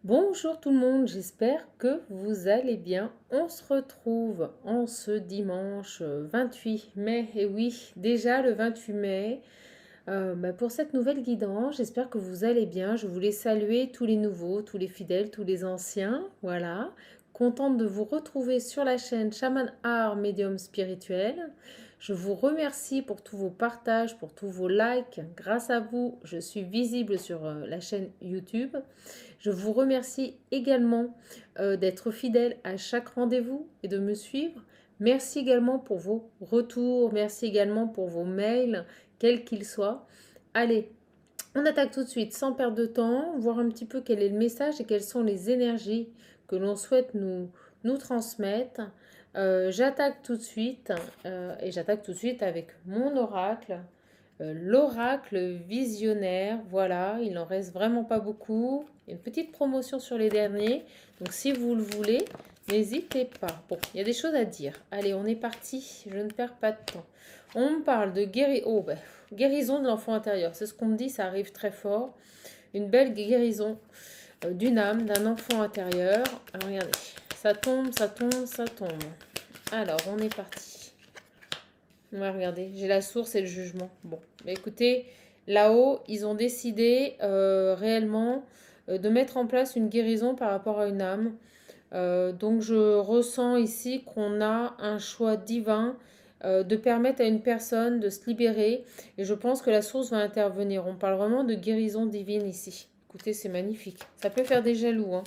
Bonjour tout le monde, j'espère que vous allez bien. On se retrouve en ce dimanche 28 mai. Et oui, déjà le 28 mai, pour cette nouvelle guidance. J'espère que vous allez bien. Je voulais saluer tous les nouveaux, tous les fidèles, tous les anciens. Voilà. Contente de vous retrouver sur la chaîne Shaman Art Médium Spirituel. Je vous remercie pour tous vos partages, pour tous vos likes. Grâce à vous, je suis visible sur la chaîne YouTube. Je vous remercie également d'être fidèle à chaque rendez-vous et de me suivre. Merci également pour vos retours. Merci également pour vos mails, quels qu'ils soient. Allez, on attaque tout de suite sans perdre de temps, voir un petit peu quel est le message et quelles sont les énergies que l'on souhaite nous transmettre. J'attaque tout de suite et j'attaque tout de suite avec mon oracle. L'oracle visionnaire, voilà, il n'en reste vraiment pas beaucoup. Il y a une petite promotion sur les derniers, donc si vous le voulez, n'hésitez pas. Bon, il y a des choses à dire. Allez, on est parti, je ne perds pas de temps. On me parle de guérison de l'enfant intérieur. C'est ce qu'on me dit, ça arrive très fort. Une belle guérison d'une âme, d'un enfant intérieur. Alors, regardez, ça tombe, ça tombe, ça tombe. Alors, on est parti. Ouais, regardez, j'ai la source et le jugement. Bon, bah écoutez, là-haut, ils ont décidé réellement de mettre en place une guérison par rapport à une âme. Donc je ressens ici qu'on a un choix divin de permettre à une personne de se libérer. Et je pense que la source va intervenir. On parle vraiment de guérison divine ici. Écoutez, c'est magnifique. Ça peut faire des jaloux, hein.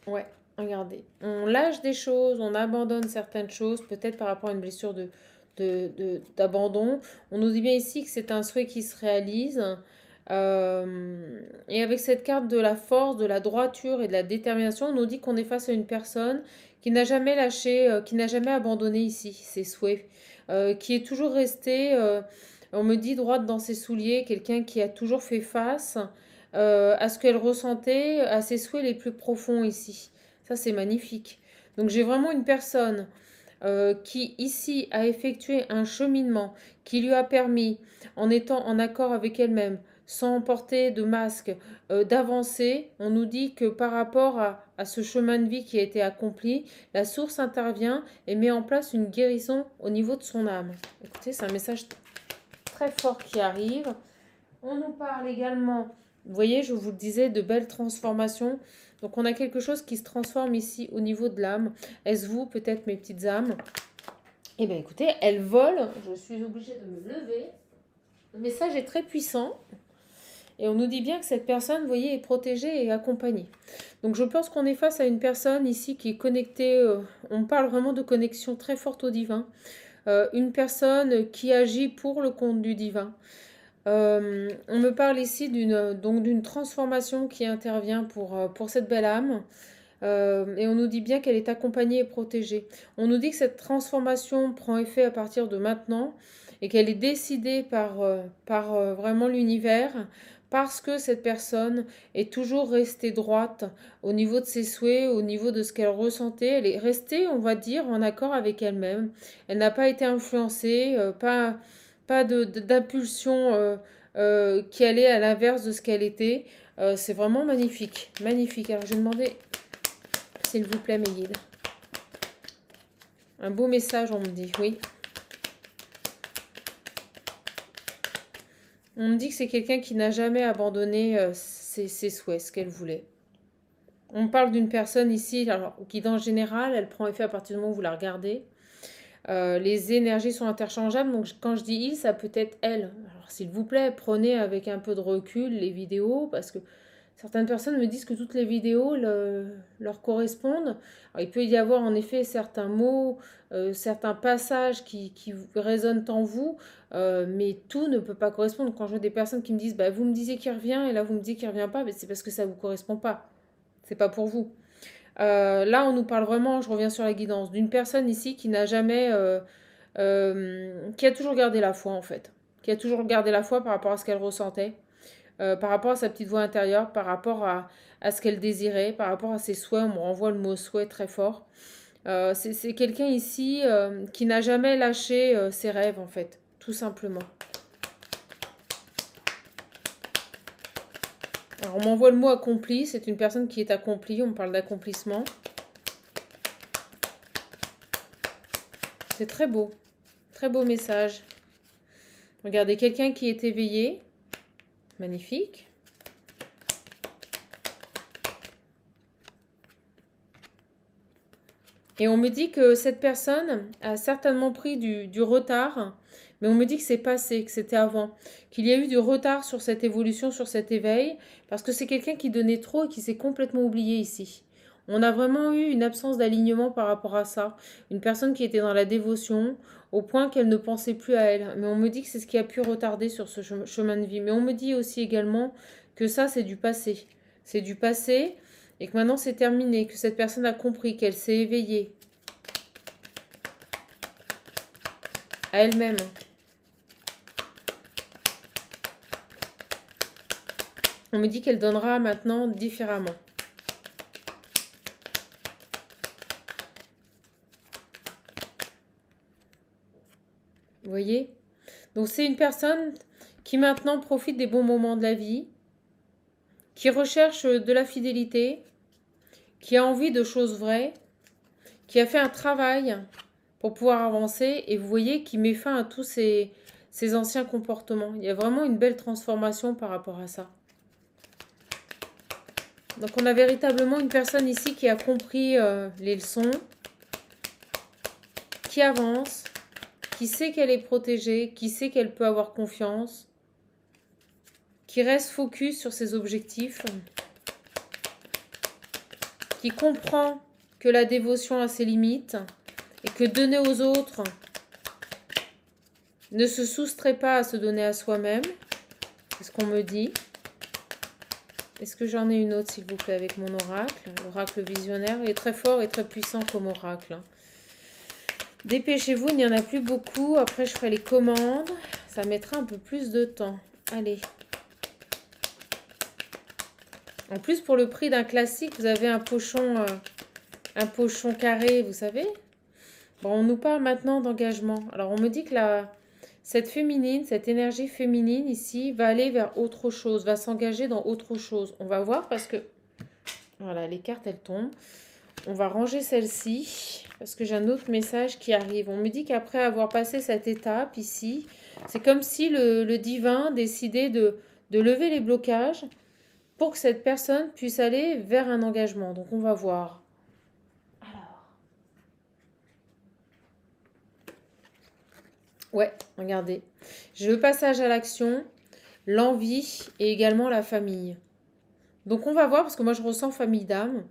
Ouais, regardez. On lâche des choses, on abandonne certaines choses, peut-être par rapport à une blessure d'abandon. On nous dit bien ici que c'est un souhait qui se réalise. Et avec cette carte de la force, de la droiture et de la détermination, on nous dit qu'on est face à une personne qui n'a jamais lâché, qui n'a jamais abandonné ici ses souhaits, qui est toujours restée, on me dit, droite dans ses souliers, quelqu'un qui a toujours fait face à ce qu'elle ressentait, à ses souhaits les plus profonds ici. Ça, c'est magnifique. Donc j'ai vraiment une personne qui ici a effectué un cheminement qui lui a permis, en étant en accord avec elle-même, sans porter de masque, d'avancer. On nous dit que par rapport à ce chemin de vie qui a été accompli, la source intervient et met en place une guérison au niveau de son âme. Écoutez, c'est un message très fort qui arrive. On nous parle également, vous voyez, je vous le disais, de belles transformations. Donc on a quelque chose qui se transforme ici au niveau de l'âme. Est-ce vous, peut-être mes petites âmes? Eh bien écoutez, elles volent. Je suis obligée de me lever. Le message est très puissant. Et on nous dit bien que cette personne, vous voyez, est protégée et accompagnée. Donc je pense qu'on est face à une personne ici qui est connectée. On parle vraiment de connexion très forte au divin. Une personne qui agit pour le compte du divin. On me parle ici d'une transformation qui intervient pour cette belle âme. Et on nous dit bien qu'elle est accompagnée et protégée. On nous dit que cette transformation prend effet à partir de maintenant et qu'elle est décidée par vraiment l'univers parce que cette personne est toujours restée droite au niveau de ses souhaits, au niveau de ce qu'elle ressentait. Elle est restée, on va dire, en accord avec elle-même. Elle n'a pas été influencée, pas d'impulsion qui allait à l'inverse de ce qu'elle était. C'est vraiment magnifique. Magnifique. Alors, je vais demander, s'il vous plaît, mes guides. Un beau message, on me dit, oui. On me dit que c'est quelqu'un qui n'a jamais abandonné ses souhaits, ce qu'elle voulait. On me parle d'une personne ici, alors, qui, dans le général, elle prend effet à partir du moment où vous la regardez. Les énergies sont interchangeables, donc quand je dis il, ça peut être elle. Alors s'il vous plaît, prenez avec un peu de recul les vidéos, parce que certaines personnes me disent que toutes les vidéos leur correspondent. Alors, il peut y avoir en effet certains mots, certains passages qui résonnent en vous, mais tout ne peut pas correspondre. Quand je vois des personnes qui me disent, bah, vous me disiez qu'il revient, et là vous me dites qu'il revient pas, mais c'est parce que ça ne vous correspond pas. C'est pas pour vous. Là, on nous parle vraiment, je reviens sur la guidance, d'une personne ici qui n'a jamais, qui a toujours gardé la foi en fait, qui a toujours gardé la foi par rapport à ce qu'elle ressentait, par rapport à sa petite voix intérieure, par rapport à ce qu'elle désirait, par rapport à ses souhaits. On me renvoie le mot souhait très fort. C'est quelqu'un ici qui n'a jamais lâché ses rêves en fait, tout simplement. Alors, on m'envoie le mot accompli. C'est une personne qui est accomplie. On parle d'accomplissement. C'est très beau. Très beau message. Regardez, quelqu'un qui est éveillé. Magnifique. Et on me dit que cette personne a certainement pris du retard, mais on me dit que c'est passé, que c'était avant, qu'il y a eu du retard sur cette évolution, sur cet éveil, parce que c'est quelqu'un qui donnait trop et qui s'est complètement oublié ici. On a vraiment eu une absence d'alignement par rapport à ça. Une personne qui était dans la dévotion, au point qu'elle ne pensait plus à elle. Mais on me dit que c'est ce qui a pu retarder sur ce chemin de vie. Mais on me dit aussi également que ça, c'est du passé. C'est du passé et que maintenant c'est terminé, que cette personne a compris, qu'elle s'est éveillée à elle-même. On me dit qu'elle donnera maintenant différemment. Vous voyez? Donc c'est une personne qui maintenant profite des bons moments de la vie, qui recherche de la fidélité, qui a envie de choses vraies, qui a fait un travail pour pouvoir avancer, et vous voyez qu'il met fin à tous ces anciens comportements. Il y a vraiment une belle transformation par rapport à ça. Donc on a véritablement une personne ici qui a compris les leçons, qui avance, qui sait qu'elle est protégée, qui sait qu'elle peut avoir confiance, qui reste focus sur ses objectifs, qui comprend que la dévotion a ses limites et que donner aux autres ne se soustrait pas à se donner à soi-même. C'est ce qu'on me dit. Est-ce que j'en ai une autre, s'il vous plaît, avec mon oracle? L'oracle visionnaire est très fort et très puissant comme oracle. Dépêchez-vous, il n'y en a plus beaucoup. Après, je ferai les commandes. Ça mettra un peu plus de temps. Allez. En plus, pour le prix d'un classique, vous avez un pochon carré, vous savez. Bon, on nous parle maintenant d'engagement. Alors, on me dit que cette énergie féminine ici, va aller vers autre chose, va s'engager dans autre chose. On va voir parce que, voilà, les cartes, elles tombent. On va ranger celle-ci parce que j'ai un autre message qui arrive. On me dit qu'après avoir passé cette étape ici, c'est comme si le divin décidait de lever les blocages pour que cette personne puisse aller vers un engagement. Donc, on va voir. Ouais, regardez. J'ai le passage à l'action, l'envie et également la famille. Donc on va voir, parce que moi je ressens famille d'âme.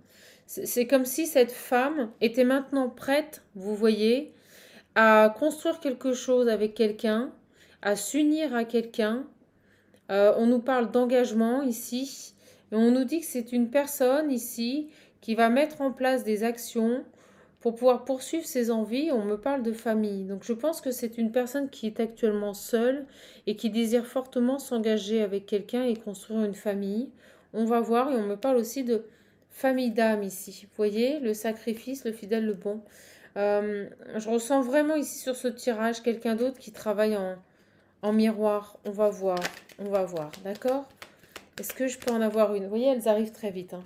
C'est comme si cette femme était maintenant prête, vous voyez, à construire quelque chose avec quelqu'un, à s'unir à quelqu'un. On nous parle d'engagement ici, et on nous dit que c'est une personne ici qui va mettre en place des actions pour pouvoir poursuivre ses envies. On me parle de famille. Donc je pense que c'est une personne qui est actuellement seule et qui désire fortement s'engager avec quelqu'un et construire une famille. On va voir, et on me parle aussi de famille d'âme ici. Vous voyez, le sacrifice, le fidèle, le bon. Je ressens vraiment ici sur ce tirage quelqu'un d'autre qui travaille en miroir. On va voir, d'accord? Est-ce que je peux en avoir une? Vous voyez, elles arrivent très vite. Hein.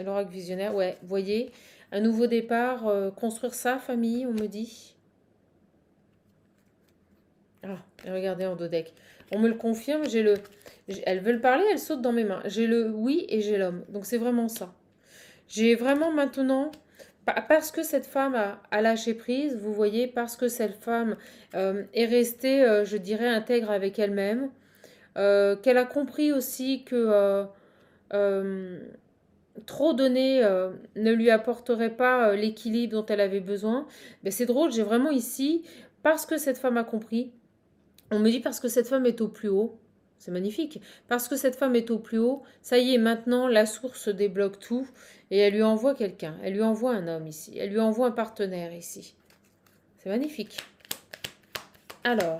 L'oracle visionnaire, ouais, vous voyez, un nouveau départ, construire sa famille, on me dit. Ah, regardez en dos deck. On me le confirme, elles veulent parler, elles sautent dans mes mains. J'ai le oui et j'ai l'homme. Donc c'est vraiment ça. J'ai vraiment maintenant, parce que cette femme a lâché prise, vous voyez, parce que cette femme est restée, je dirais, intègre avec elle-même, qu'elle a compris aussi que trop donner ne lui apporterait pas l'équilibre dont elle avait besoin. Mais c'est drôle, j'ai vraiment ici, parce que cette femme a compris, on me dit parce que cette femme est au plus haut. C'est magnifique. Parce que cette femme est au plus haut, ça y est, maintenant la source débloque tout et elle lui envoie quelqu'un. Elle lui envoie un homme ici. Elle lui envoie un partenaire ici. C'est magnifique. Alors,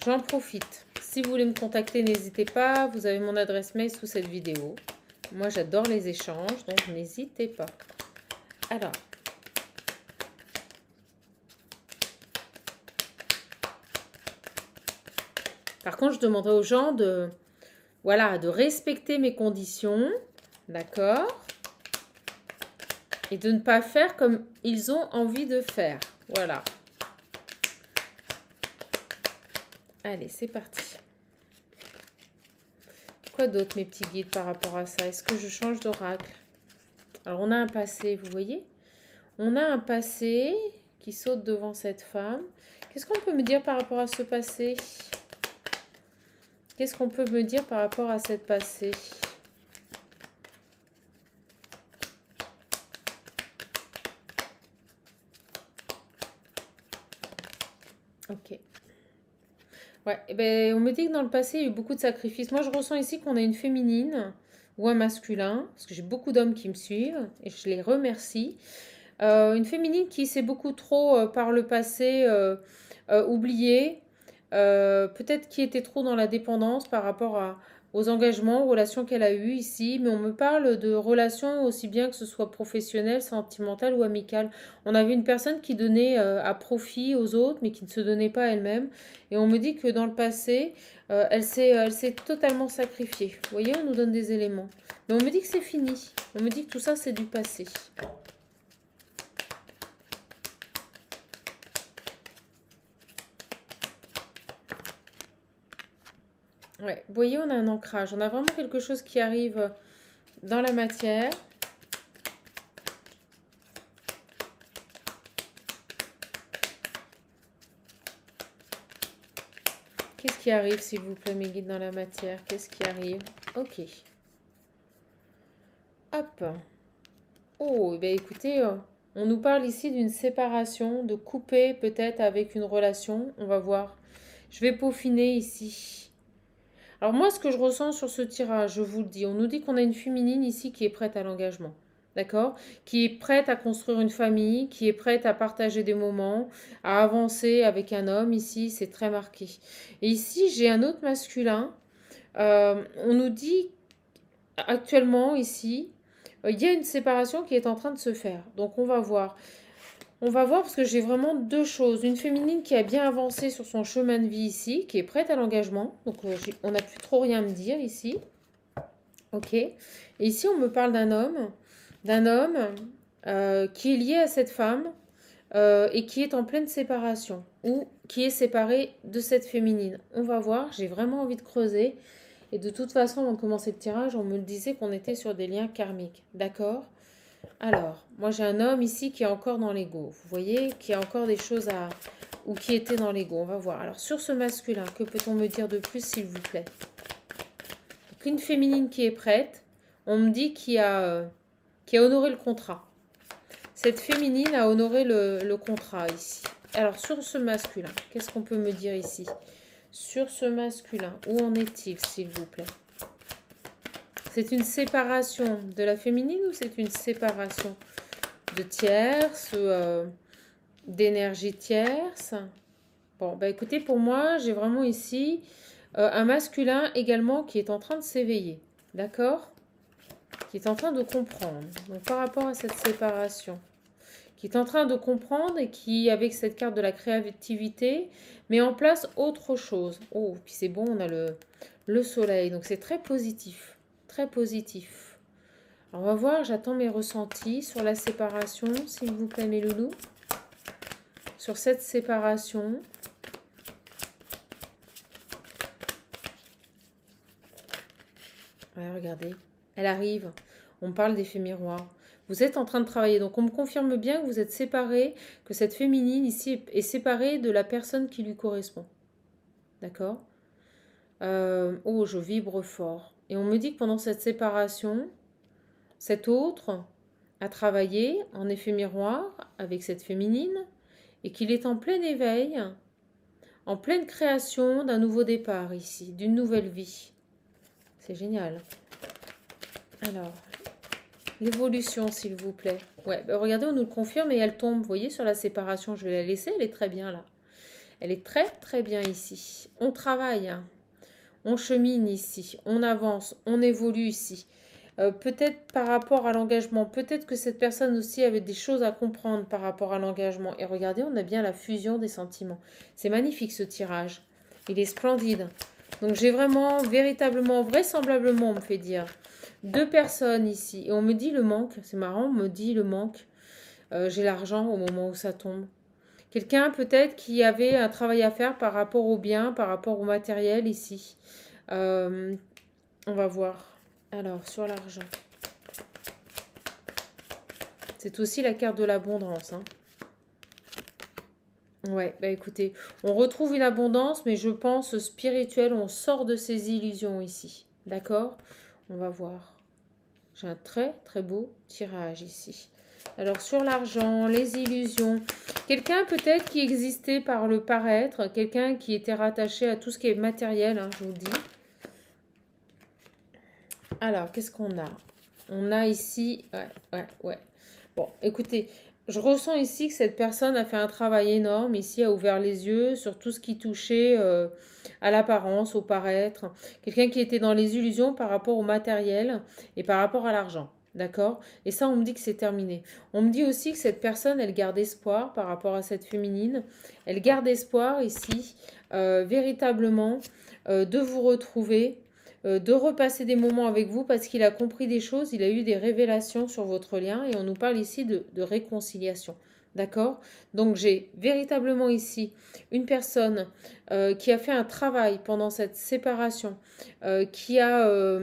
j'en profite. Si vous voulez me contacter, n'hésitez pas. Vous avez mon adresse mail sous cette vidéo. Moi, j'adore les échanges, donc n'hésitez pas. Alors, par contre, je demanderai aux gens Voilà, de respecter mes conditions, d'accord? Et de ne pas faire comme ils ont envie de faire. Voilà. Allez, c'est parti. Quoi d'autre, mes petits guides, par rapport à ça? Est-ce que je change d'oracle? Alors, on a un passé, vous voyez? On a un passé qui saute devant cette femme. Qu'est-ce qu'on peut me dire par rapport à ce passé? Qu'est-ce qu'on peut me dire par rapport à cette passé? Ok. Ouais, eh ben, on me dit que dans le passé, il y a eu beaucoup de sacrifices. Moi, je ressens ici qu'on a une féminine ou un masculin, parce que j'ai beaucoup d'hommes qui me suivent, et je les remercie. Une féminine qui s'est beaucoup trop, par le passé, oubliée, peut-être qui était trop dans la dépendance par rapport aux engagements, aux relations qu'elle a eues ici, mais on me parle de relations aussi bien que ce soit professionnelles, sentimentales ou amicales. On avait une personne qui donnait à profit aux autres, mais qui ne se donnait pas à elle-même. Et on me dit que dans le passé, elle s'est totalement sacrifiée. Vous voyez, on nous donne des éléments. Mais on me dit que c'est fini. On me dit que tout ça, c'est du passé. Ouais, vous voyez, on a un ancrage. On a vraiment quelque chose qui arrive dans la matière. Qu'est-ce qui arrive, s'il vous plaît, mes guides, dans la matière? Qu'est-ce qui arrive? Ok. Hop. Oh, eh bien écoutez, on nous parle ici d'une séparation, de couper peut-être avec une relation. On va voir. Je vais peaufiner ici. Alors moi, ce que je ressens sur ce tirage, je vous le dis, on nous dit qu'on a une féminine ici qui est prête à l'engagement. D'accord? Qui est prête à construire une famille, qui est prête à partager des moments, à avancer avec un homme. Ici, c'est très marqué. Et ici, j'ai un autre masculin. On nous dit actuellement, ici, il y a une séparation qui est en train de se faire. Donc, on va voir. On va voir parce que j'ai vraiment deux choses. Une féminine qui a bien avancé sur son chemin de vie ici, qui est prête à l'engagement. Donc, on n'a plus trop rien à me dire ici. Ok. Et ici, on me parle d'un homme qui est lié à cette femme et qui est en pleine séparation ou qui est séparé de cette féminine. On va voir, j'ai vraiment envie de creuser. Et de toute façon, avant de commencer le tirage, on me le disait qu'on était sur des liens karmiques. D'accord? Alors, moi j'ai un homme ici qui est encore dans l'ego. Vous voyez, qui a encore des choses à... ou qui était dans l'ego. On va voir. Alors, sur ce masculin, que peut-on me dire de plus, s'il vous plaît? Donc, une féminine qui est prête. On me dit qui a honoré le contrat. Cette féminine a honoré le contrat ici. Alors, sur ce masculin, qu'est-ce qu'on peut me dire ici? Sur ce masculin, où en est-il, s'il vous plaît? C'est une séparation de la féminine ou c'est une séparation de tierce, d'énergie tierce? Bon, bah écoutez, pour moi, j'ai vraiment ici un masculin également qui est en train de s'éveiller. D'accord? Qui est en train de comprendre. Donc, par rapport à cette séparation, qui est en train de comprendre et qui, avec cette carte de la créativité, met en place autre chose. Oh, puis c'est bon, on a le soleil. Donc, c'est très positif. Très positif. Alors, on va voir, j'attends mes ressentis sur la séparation, s'il vous plaît, mes loulous. Sur cette séparation. Ouais, regardez, elle arrive. On parle d'effet miroir. Vous êtes en train de travailler. Donc, on me confirme bien que vous êtes séparés, que cette féminine ici est séparée de la personne qui lui correspond. D'accord? Oh, je vibre fort. Et on me dit que pendant cette séparation, cet autre a travaillé en effet miroir avec cette féminine et qu'il est en plein éveil, en pleine création d'un nouveau départ ici, d'une nouvelle vie. C'est génial. Alors, l'évolution, s'il vous plaît. Ouais, bah regardez, on nous le confirme et elle tombe. Vous voyez, sur la séparation, je vais la laisser. Elle est très bien là. Elle est très, très bien ici. On travaille, hein. On chemine ici. On avance. On évolue ici. Peut-être par rapport à l'engagement. Peut-être que cette personne aussi avait des choses à comprendre par rapport à l'engagement. Et regardez, on a bien la fusion des sentiments. C'est magnifique ce tirage. Il est splendide. Donc j'ai vraiment, véritablement, vraisemblablement, on me fait dire, deux personnes ici. Et on me dit le manque, c'est marrant, on me dit le manque. J'ai l'argent au moment où ça tombe. Quelqu'un peut-être qui avait un travail à faire par rapport au bien, par rapport au matériel ici. Euh, on va voir. Alors, sur l'argent. C'est aussi la carte de l'abondance, hein. Ouais, bah écoutez, on retrouve une abondance, mais je pense spirituelle, on sort de ces illusions ici. D'accord? On va voir. J'ai un très très beau tirage ici. Alors sur l'argent, les illusions, quelqu'un peut-être qui existait par le paraître, quelqu'un qui était rattaché à tout ce qui est matériel, hein, je vous le dis. Alors, qu'est-ce qu'on a? On a ici... Ouais. Bon, écoutez, je ressens ici que cette personne a fait un travail énorme, ici a ouvert les yeux sur tout ce qui touchait à l'apparence, au paraître. Quelqu'un qui était dans les illusions par rapport au matériel et par rapport à l'argent. D'accord? Et ça, on me dit que c'est terminé. On me dit aussi que cette personne, elle garde espoir par rapport à cette féminine. Elle garde espoir ici, véritablement, de vous retrouver, de repasser des moments avec vous parce qu'il a compris des choses, il a eu des révélations sur votre lien et on nous parle ici de réconciliation. D'accord? Donc j'ai véritablement ici une personne qui a fait un travail pendant cette séparation, qui a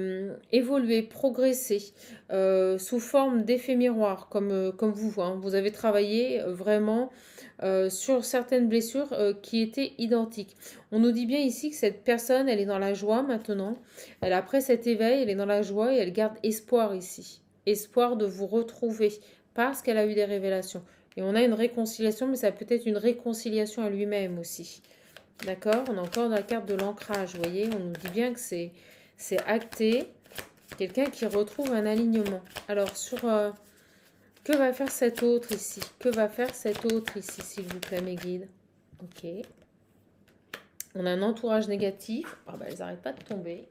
évolué, progressé sous forme d'effet miroir comme vous. Hein. Vous avez travaillé vraiment sur certaines blessures qui étaient identiques. On nous dit bien ici que cette personne, elle est dans la joie maintenant. Elle, après cet éveil, elle est dans la joie et elle garde espoir ici. Espoir de vous retrouver parce qu'elle a eu des révélations. Et on a une réconciliation, mais ça peut être une réconciliation à lui-même aussi. D'accord? On a encore la carte de l'ancrage, vous voyez? On nous dit bien que c'est acté. Quelqu'un qui retrouve un alignement. Alors, sur... que va faire cet autre ici? Que va faire cet autre ici, s'il vous plaît, mes guides? Ok. On a un entourage négatif. Ah bah, elles n'arrêtent pas de tomber.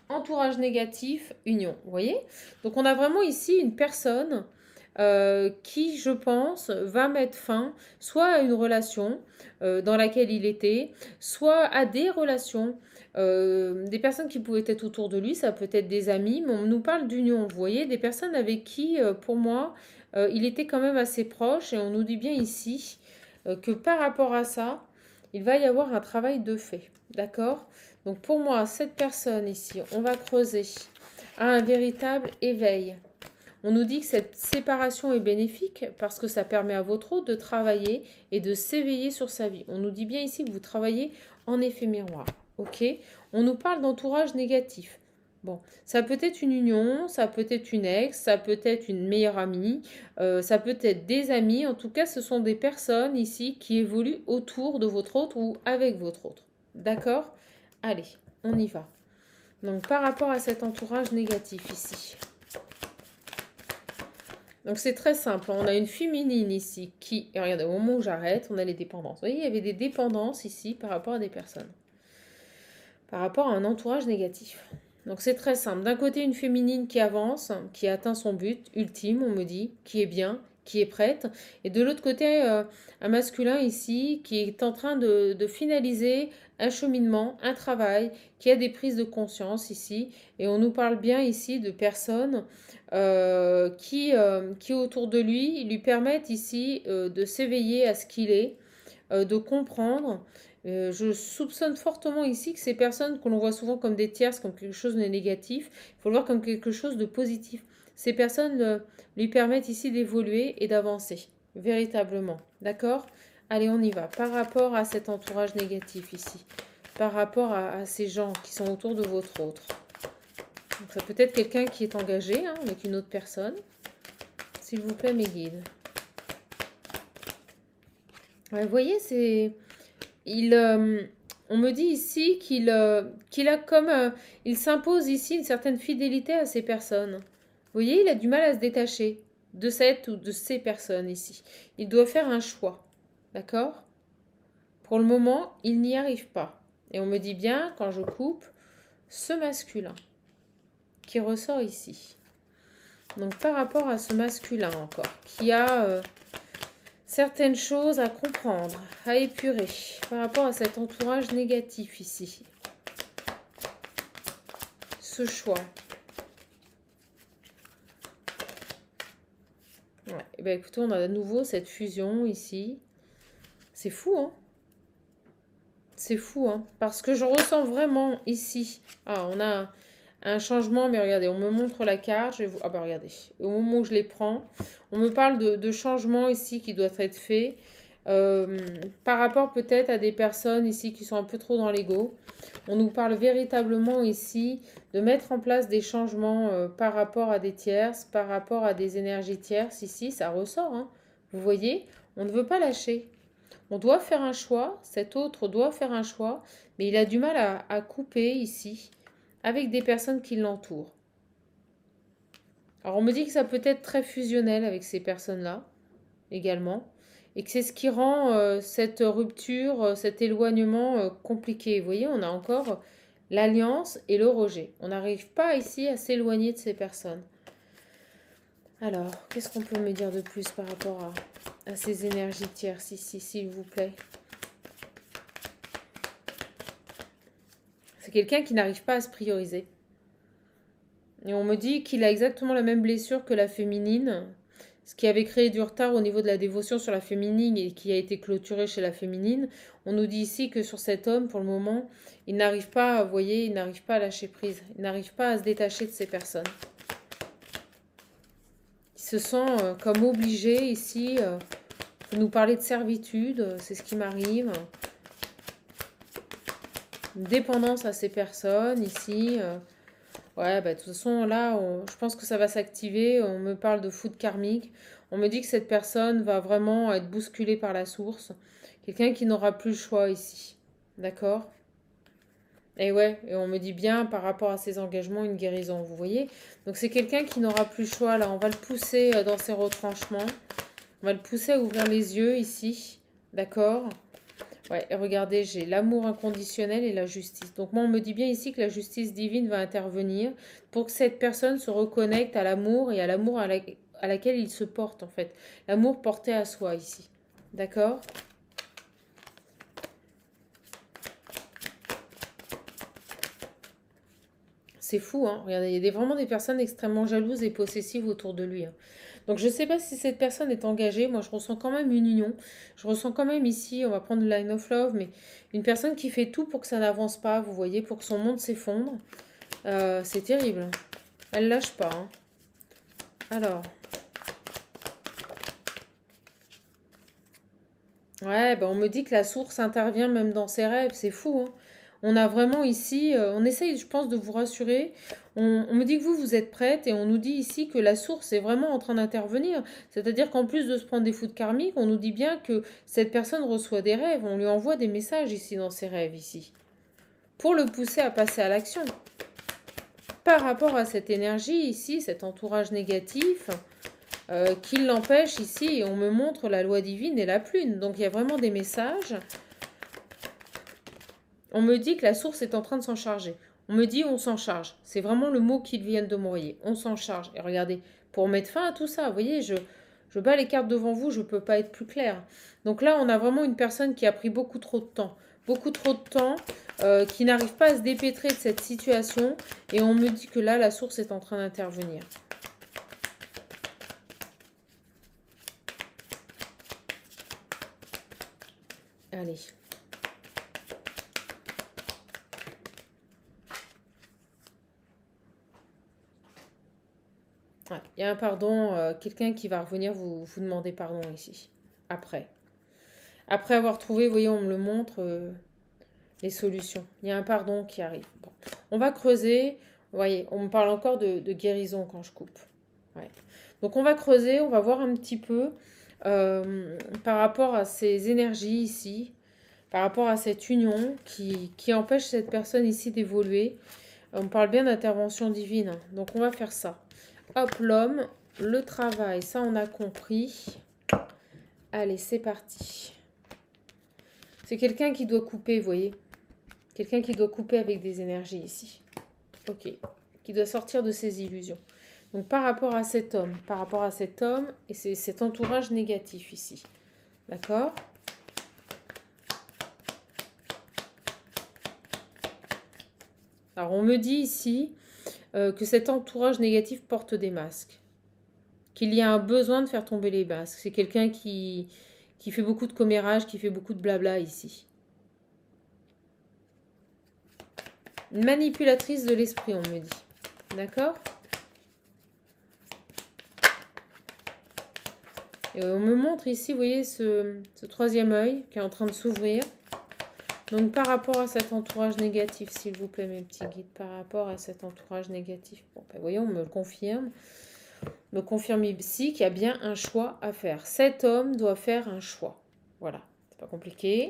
Entourage négatif, union. Vous voyez? Donc, on a vraiment ici une personne qui, je pense, va mettre fin soit à une relation dans laquelle il était, soit à des relations, des personnes qui pouvaient être autour de lui, ça peut être des amis, mais on nous parle d'union, vous voyez, des personnes avec qui, pour moi, il était quand même assez proche, et on nous dit bien ici que par rapport à ça, il va y avoir un travail de fait, d'accord? Donc pour moi, cette personne ici, on va creuser, a un véritable éveil. On nous dit que cette séparation est bénéfique parce que ça permet à votre hôte de travailler et de s'éveiller sur sa vie. On nous dit bien ici que vous travaillez en effet miroir. Ok? On nous parle d'entourage négatif. Bon, ça peut être une union, ça peut être une ex, ça peut être une meilleure amie, ça peut être des amis. En tout cas, ce sont des personnes ici qui évoluent autour de votre autre ou avec votre autre. D'accord? Allez, on y va. Donc, par rapport à cet entourage négatif ici. Donc c'est très simple, on a une féminine ici qui, et regardez, au moment où j'arrête, on a les dépendances. Vous voyez, il y avait des dépendances ici par rapport à des personnes, par rapport à un entourage négatif. Donc c'est très simple. D'un côté, une féminine qui avance, qui atteint son but ultime, on me dit, qui est bien, qui est prête. Et de l'autre côté, un masculin ici qui est en train de finaliser un cheminement, un travail, qui a des prises de conscience ici. Et on nous parle bien ici de personnes qui autour de lui permettent ici de s'éveiller à ce qu'il est, de comprendre. Je soupçonne fortement ici que ces personnes que l'on voit souvent comme des tierces, comme quelque chose de négatif, il faut le voir comme quelque chose de positif. Ces personnes lui permettent ici d'évoluer et d'avancer, véritablement. D'accord? Allez, on y va. Par rapport à cet entourage négatif ici, par rapport à ces gens qui sont autour de votre autre. Donc, ça peut être quelqu'un qui est engagé hein, avec une autre personne. S'il vous plaît, mes guides. Ouais, vous voyez, c'est... on me dit ici qu'il a comme... il s'impose ici une certaine fidélité à ces personnes. Vous voyez, il a du mal à se détacher de cette ou de ces personnes ici. Il doit faire un choix. D'accord? Pour le moment, il n'y arrive pas. Et on me dit bien, quand je coupe, ce masculin qui ressort ici. Donc par rapport à ce masculin encore, qui a certaines choses à comprendre, à épurer, par rapport à cet entourage négatif ici. ce choix. Ouais. Et ben écoutez, on a à nouveau cette fusion ici. C'est fou, hein? C'est fou, hein? Parce que je ressens vraiment ici. Ah, on a un changement, mais regardez, on me montre la carte. Ah bah regardez, au moment où je les prends, on me parle de changement ici qui doit être fait. euh, Par rapport peut-être à des personnes ici qui sont un peu trop dans l'ego. On nous parle véritablement ici de mettre en place des changements par rapport à des tierces, par rapport à des énergies tierces. Ici, ça ressort, hein. Vous voyez, on ne veut pas lâcher. On doit faire un choix, cet autre doit faire un choix, mais il a du mal à couper ici avec des personnes qui l'entourent. Alors on me dit que ça peut être très fusionnel avec ces personnes-là également, et que c'est ce qui rend cette rupture, cet éloignement compliqué. Vous voyez, on a encore l'alliance et le rejet. On n'arrive pas ici à s'éloigner de ces personnes. Alors, qu'est-ce qu'on peut me dire de plus par rapport à ces énergies tierces ici, s'il vous plaît? C'est quelqu'un qui n'arrive pas à se prioriser. Et on me dit qu'il a exactement la même blessure que la féminine, ce qui avait créé du retard au niveau de la dévotion sur la féminine et qui a été clôturé chez la féminine. On nous dit ici que sur cet homme, pour le moment, il n'arrive pas, vous voyez, il n'arrive pas à lâcher prise. Il n'arrive pas à se détacher de ces personnes. Il se sent comme obligé ici de nous parler de servitude, c'est ce qui m'arrive. Une dépendance à ces personnes ici. Ouais, bah, de toute façon, là, je pense que ça va s'activer. On me parle de foudre karmique. On me dit que cette personne va vraiment être bousculée par la source. Quelqu'un qui n'aura plus le choix ici. D'accord? Et ouais, et on me dit bien par rapport à ses engagements, une guérison, vous voyez? Donc c'est quelqu'un qui n'aura plus le choix, là. On va le pousser dans ses retranchements. On va le pousser à ouvrir les yeux ici. D'accord? Ouais, et regardez, j'ai l'amour inconditionnel et la justice. Donc moi, on me dit bien ici que la justice divine va intervenir pour que cette personne se reconnecte à l'amour et à l'amour à laquelle il se porte, en fait. L'amour porté à soi ici. D'accord? C'est fou, hein? Regardez, il y a vraiment des personnes extrêmement jalouses et possessives autour de lui, hein. Donc je ne sais pas si cette personne est engagée. Moi, je ressens quand même une union. Je ressens quand même ici, on va prendre le line of love, mais une personne qui fait tout pour que ça n'avance pas, vous voyez, pour que son monde s'effondre. C'est terrible. Elle lâche pas, hein. Alors, ouais, bah on me dit que la source intervient même dans ses rêves. C'est fou, hein. On a vraiment ici, on essaye, je pense, de vous rassurer. On me dit que vous êtes prête et on nous dit ici que la source est vraiment en train d'intervenir. C'est-à-dire qu'en plus de se prendre des foudres karmiques, on nous dit bien que cette personne reçoit des rêves. On lui envoie des messages ici dans ses rêves, ici, pour le pousser à passer à l'action. Par rapport à cette énergie ici, cet entourage négatif, qui l'empêche ici, et on me montre la loi divine et la lune. Donc il y a vraiment des messages. On me dit que la source est en train de s'en charger. On me dit on s'en charge. C'est vraiment le mot qu'ils viennent de m'envoyer. On s'en charge. Et regardez, pour mettre fin à tout ça, vous voyez, je bats les cartes devant vous, je ne peux pas être plus claire. Donc là, on a vraiment une personne qui a pris beaucoup trop de temps. Beaucoup trop de temps, qui n'arrive pas à se dépêtrer de cette situation. Et on me dit que là, la source est en train d'intervenir. Allez. Ouais, il y a un pardon, quelqu'un qui va revenir vous demander pardon ici. Après. Après avoir trouvé, vous voyez, on me le montre, les solutions. Il y a un pardon qui arrive. Bon. On va creuser. Vous voyez, on me parle encore de guérison quand je coupe. Ouais. Donc on va creuser, on va voir un petit peu par rapport à ces énergies ici, par rapport à cette union qui empêche cette personne ici d'évoluer. On parle bien d'intervention divine, hein. Donc on va faire ça. Hop, l'homme, le travail, ça on a compris. Allez, c'est parti. C'est quelqu'un qui doit couper, vous voyez. Quelqu'un qui doit couper avec des énergies ici. Ok. Qui doit sortir de ses illusions. Donc par rapport à cet homme, et c'est cet entourage négatif ici. D'accord ? Alors, on me dit ici que cet entourage négatif porte des masques. Qu'il y a un besoin de faire tomber les masques. C'est quelqu'un qui fait beaucoup de commérage, qui fait beaucoup de blabla ici. Une manipulatrice de l'esprit, on me dit. D'accord? Et on me montre ici, vous voyez, ce troisième œil qui est en train de s'ouvrir. Donc, par rapport à cet entourage négatif, s'il vous plaît, mes petits guides, par rapport à cet entourage négatif. Bon, ben, voyons, on me le confirme. Me confirme ici qu'il y a bien un choix à faire. Cet homme doit faire un choix. Voilà, c'est pas compliqué.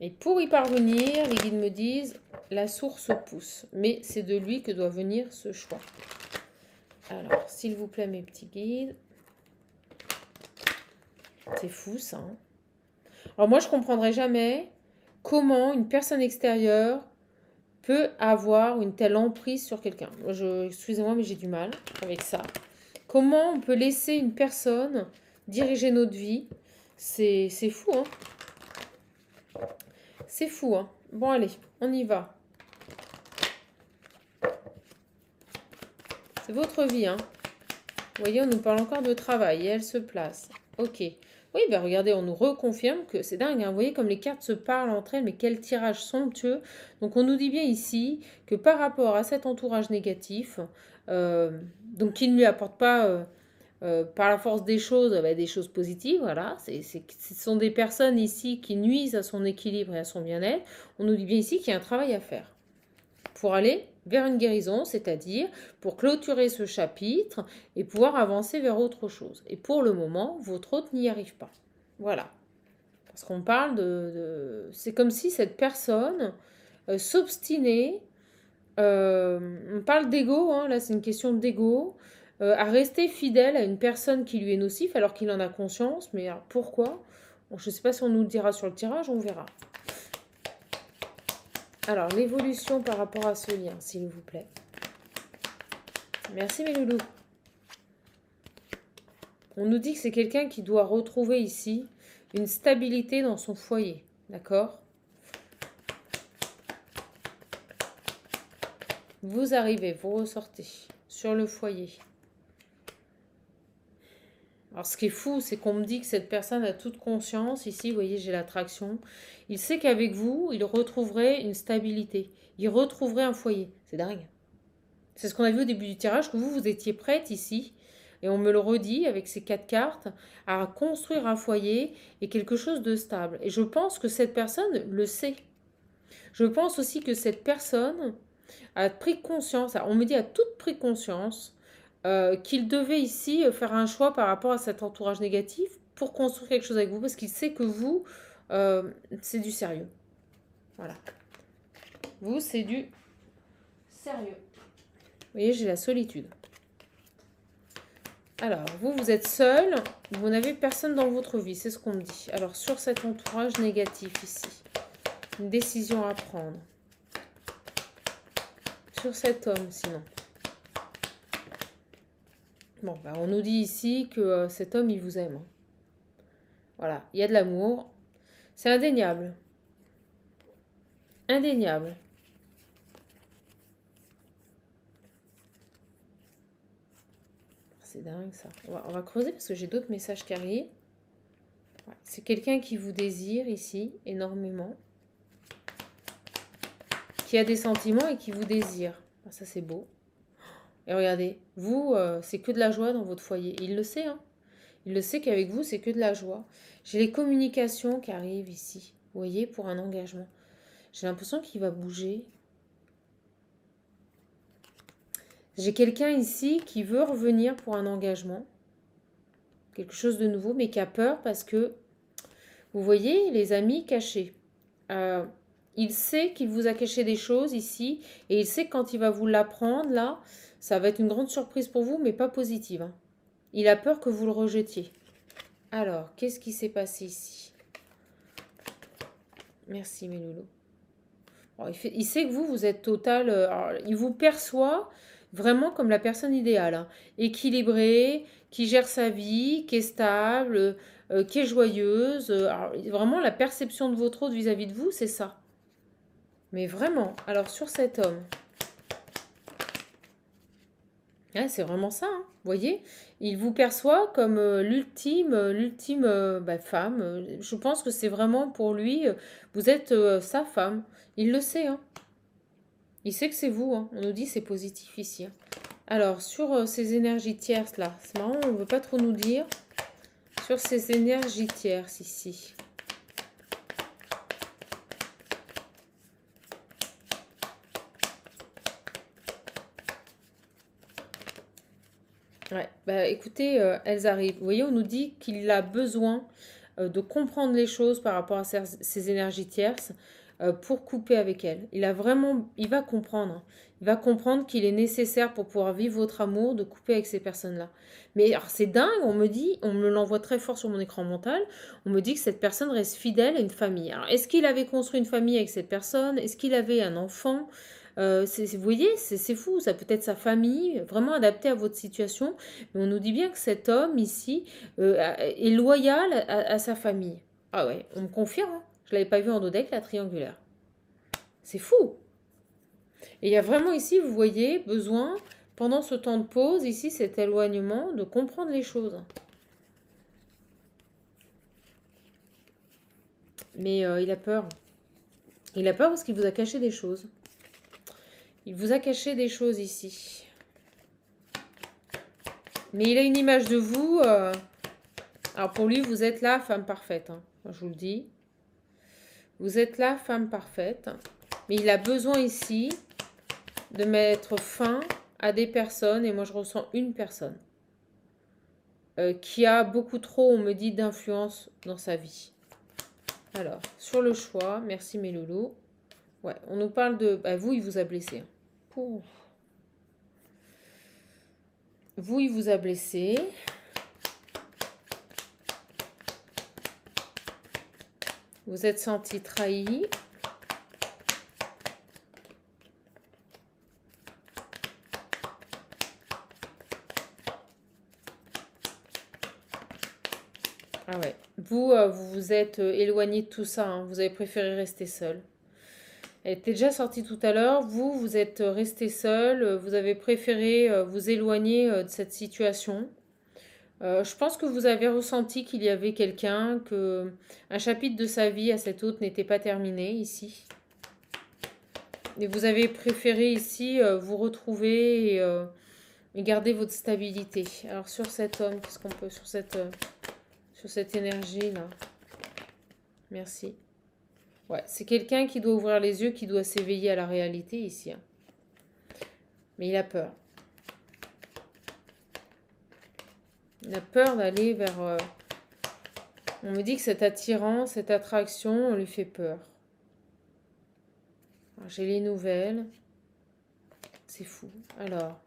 Et pour y parvenir, les guides me disent, la source pousse. Mais c'est de lui que doit venir ce choix. Alors, s'il vous plaît, mes petits guides. C'est fou, ça. Hein. Alors, moi, je ne comprendrai jamais comment une personne extérieure peut avoir une telle emprise sur quelqu'un. Excusez-moi, mais j'ai du mal avec ça. Comment on peut laisser une personne diriger notre vie? C'est fou, hein? C'est fou, hein? Bon, allez, on y va. C'est votre vie, hein? Vous voyez, on nous parle encore de travail et elle se place. Ok. Oui, ben regardez, on nous reconfirme que c'est dingue. Hein, vous voyez comme les cartes se parlent entre elles, mais quel tirage somptueux. Donc on nous dit bien ici que par rapport à cet entourage négatif, donc qui ne lui apporte pas par la force des choses positives, voilà. Ce sont des personnes ici qui nuisent à son équilibre et à son bien-être. On nous dit bien ici qu'il y a un travail à faire pour aller vers une guérison, c'est-à-dire pour clôturer ce chapitre et pouvoir avancer vers autre chose. Et pour le moment, votre hôte n'y arrive pas. Voilà. Parce qu'on parle c'est comme si cette personne s'obstinait, on parle d'ego, hein, là c'est une question d'ego, à rester fidèle à une personne qui lui est nocif alors qu'il en a conscience. Mais alors, pourquoi? Bon, je ne sais pas si on nous le dira sur le tirage, on verra. Alors, l'évolution par rapport à ce lien, s'il vous plaît. Merci mes loulous. On nous dit que c'est quelqu'un qui doit retrouver ici une stabilité dans son foyer. D'accord? Vous arrivez, vous ressortez sur le foyer. Alors, ce qui est fou, c'est qu'on me dit que cette personne a toute conscience. Ici, vous voyez, j'ai l'attraction. Il sait qu'avec vous, il retrouverait une stabilité. Il retrouverait un foyer. C'est dingue. C'est ce qu'on a vu au début du tirage, que vous étiez prête ici. Et on me le redit avec ces 4 cartes, à construire un foyer et quelque chose de stable. Et je pense que cette personne le sait. Je pense aussi que cette personne a pris conscience, on me dit a toute pris conscience qu'il devait ici faire un choix par rapport à cet entourage négatif pour construire quelque chose avec vous, parce qu'il sait que vous, c'est du sérieux. Voilà. Vous, c'est du sérieux. Vous voyez, j'ai la solitude. Alors, vous êtes seul, vous n'avez personne dans votre vie, c'est ce qu'on me dit. Alors, sur cet entourage négatif ici, une décision à prendre. Sur cet homme, sinon. Bon, bah, on nous dit ici que cet homme, il vous aime. Hein. Voilà, il y a de l'amour. C'est indéniable. Indéniable. C'est dingue, ça. On va creuser parce que j'ai d'autres messages qui arrivent. Ouais, c'est quelqu'un qui vous désire ici, énormément. Qui a des sentiments et qui vous désire. Ah, ça, c'est beau. Et regardez, vous, c'est que de la joie dans votre foyer. Il le sait, hein. Il le sait qu'avec vous, c'est que de la joie. J'ai les communications qui arrivent ici. Vous voyez, pour un engagement. J'ai l'impression qu'il va bouger. J'ai quelqu'un ici qui veut revenir pour un engagement. Quelque chose de nouveau, mais qui a peur parce que, vous voyez, les amis cachés. Il sait qu'il vous a caché des choses ici. Et il sait que quand il va vous l'apprendre, là, ça va être une grande surprise pour vous, mais pas positive. Hein. Il a peur que vous le rejetiez. Alors, qu'est-ce qui s'est passé ici? Merci, mes loulous. Bon, il sait que vous êtes total... alors, il vous perçoit vraiment comme la personne idéale. Hein. Équilibrée, qui gère sa vie, qui est stable, qui est joyeuse. Alors, vraiment, la perception de votre autre vis-à-vis de vous, c'est ça. Mais vraiment, alors sur cet homme, ouais, c'est vraiment ça, hein. Vous voyez, il vous perçoit comme l'ultime femme. Je pense que c'est vraiment pour lui, vous êtes sa femme. Il le sait, hein. Il sait que c'est vous, hein. On nous dit c'est positif ici, hein. Alors, sur ces énergies tierces là, c'est marrant, on ne veut pas trop nous dire. Sur ces énergies tierces ici. Ouais, bah écoutez, elles arrivent. Vous voyez, on nous dit qu'il a besoin de comprendre les choses par rapport à ces énergies tierces pour couper avec elles. Il va comprendre, hein. Il va comprendre qu'il est nécessaire pour pouvoir vivre votre amour de couper avec ces personnes-là. Mais alors c'est dingue, on me l'envoie très fort sur mon écran mental, on me dit que cette personne reste fidèle à une famille. Alors est-ce qu'il avait construit une famille avec cette personne? Est-ce qu'il avait un enfant? Vous voyez, c'est fou, ça peut être sa famille, vraiment adapté à votre situation. Mais on nous dit bien que cet homme ici est loyal à sa famille. Ah ouais, on me confirme, hein. Je ne l'avais pas vu en dodec, la triangulaire. C'est fou. Et il y a vraiment ici, vous voyez, besoin, pendant ce temps de pause, ici, cet éloignement, de comprendre les choses. Mais il a peur. Il a peur parce qu'il vous a caché des choses. Il vous a caché des choses ici. Mais il a une image de vous. Alors pour lui, vous êtes la femme parfaite, hein. Moi, je vous le dis. Vous êtes la femme parfaite. Mais il a besoin ici de mettre fin à des personnes. Et moi, je ressens une personne qui a beaucoup trop, on me dit, d'influence dans sa vie. Alors, sur le choix, merci mes loulous. Ouais, on nous parle de... Bah, vous, il vous a blessé. Pouf. Vous, il vous a blessé. Vous êtes senti trahi. Ah ouais. Vous vous êtes éloigné de tout ça, hein. Vous avez préféré rester seul. Elle était déjà sortie tout à l'heure. Vous êtes resté seul. Vous avez préféré vous éloigner de cette situation. Je pense que vous avez ressenti qu'il y avait quelqu'un, que un chapitre de sa vie à cet autre n'était pas terminé ici. Et vous avez préféré ici vous retrouver et garder votre stabilité. Alors sur cet homme, qu'est-ce qu'on peut sur cette énergie là? Merci. Ouais, c'est quelqu'un qui doit ouvrir les yeux, qui doit s'éveiller à la réalité ici, hein. Mais il a peur. Il a peur d'aller vers... On me dit que cette attirance, cette attraction, on lui fait peur. J'ai les nouvelles. C'est fou. Alors